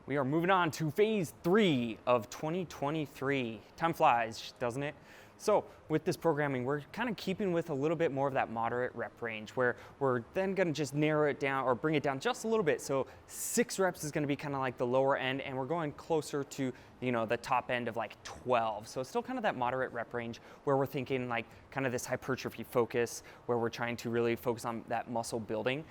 We are moving on to phase 3 of 2023. Time flies, doesn't it? So with this programming, we're kind of keeping with a little bit more of that moderate rep range where we're then going to just narrow it down or bring it down just a little bit. So 6 reps is going to be kind of like the lower end, and we're going closer to, the top end of like 12. So it's still kind of that moderate rep range where we're thinking like kind of this hypertrophy focus where we're trying to really focus on that muscle building.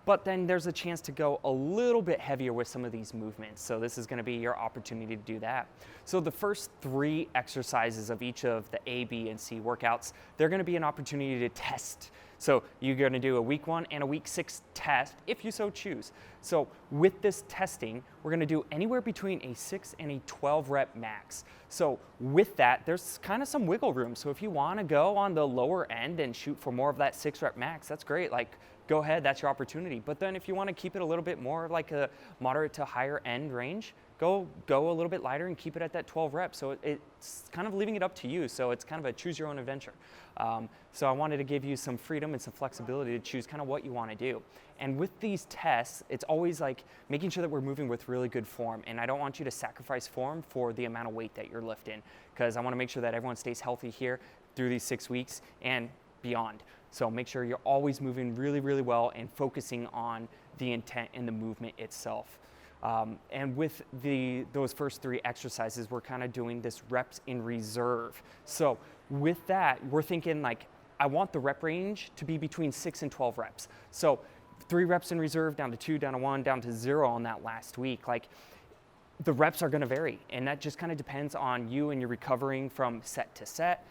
But then there's a chance to go a little bit heavier with some of these movements. So this is going to be your opportunity to do that. So the first 3 exercises of each of the A, B, and C workouts, they're going to be an opportunity to test. So you're going to do a week 1 and a week 6 test if you so choose. So with this testing, we're going to do anywhere between a 6 and a 12 rep max. So with that, there's kind of some wiggle room. So if you want to go on the lower end and shoot for more of that 6 rep max, that's great. Like, go ahead, that's your opportunity. But then if you want to keep it a little bit more like a moderate to higher end range, go a little bit lighter and keep it at that 12 reps. So it's kind of leaving it up to you. So it's kind of a choose your own adventure. So I wanted to give you some freedom and some flexibility to choose kind of what you want to do. And with these tests, it's always like making sure that we're moving with really good form. And I don't want you to sacrifice form for the amount of weight that you're lifting, because I want to make sure that everyone stays healthy here through these 6 weeks and beyond. So make sure you're always moving really, really well and focusing on the intent and the movement itself. And with those first 3 exercises, we're kind of doing this reps in reserve. So with that, we're thinking like, I want the rep range to be between 6 and 12 reps. So 3 reps in reserve, down to 2, down to 1, down to 0 on that last week. Like, the reps are going to vary, and that just kind of depends on you and you're recovering from set to set.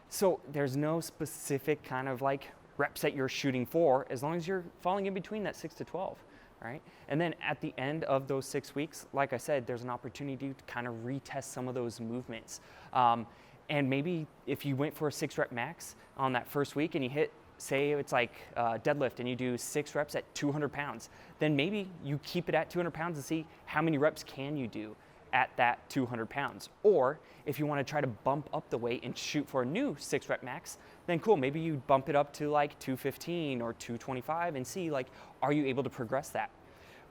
So there's no specific kind of like reps that you're shooting for, as long as you're falling in between that 6 to 12. Right? And then at the end of those 6 weeks, like I said, there's an opportunity to kind of retest some of those movements. And maybe if you went for a 6 rep max on that first week and you hit, say it's like deadlift, and you do 6 reps at 200 pounds, then maybe you keep it at 200 pounds and see how many reps can you do at that 200 pounds. Or if you want to try to bump up the weight and shoot for a new 6 rep max, then cool, maybe you bump it up to like 215 or 225 and see like, are you able to progress that?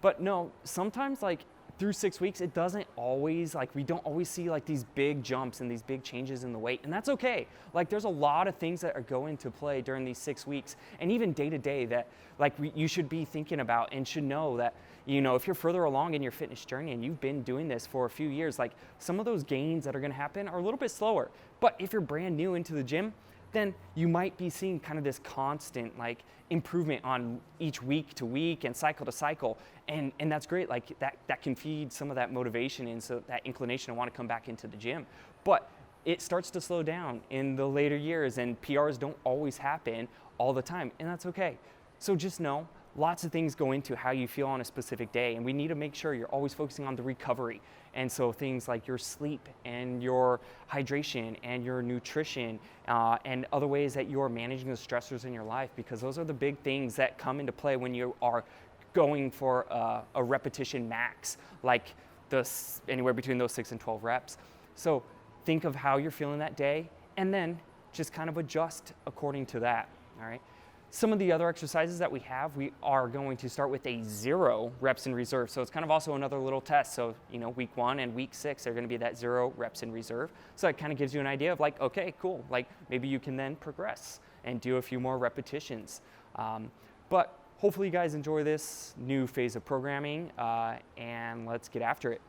But no, sometimes like through 6 weeks, it doesn't always, like we don't always see like these big jumps and these big changes in the weight, and that's okay. Like, there's a lot of things that are going to play during these 6 weeks and even day to day that like you should be thinking about and should know that, if you're further along in your fitness journey and you've been doing this for a few years, like some of those gains that are going to happen are a little bit slower. But if you're brand new into the gym, then you might be seeing kind of this constant like improvement on each week to week and cycle to cycle. And that's great. Like that can feed some of that motivation and so that inclination to want to come back into the gym. But it starts to slow down in the later years, and PRs don't always happen all the time, and that's okay. So just know lots of things go into how you feel on a specific day, and we need to make sure you're always focusing on the recovery. And so things like your sleep and your hydration and your nutrition and other ways that you're managing the stressors in your life, because those are the big things that come into play when you are going for a repetition max, like anywhere between those 6 and 12 reps. So think of how you're feeling that day and then just kind of adjust according to that, all right? Some of the other exercises that we are going to start with a 0 reps in reserve. So it's kind of also another little test. So, week 1 and week 6 are going to be that 0 reps in reserve. So it kind of gives you an idea of like, okay, cool. Like maybe you can then progress and do a few more repetitions. But hopefully you guys enjoy this new phase of programming, and let's get after it.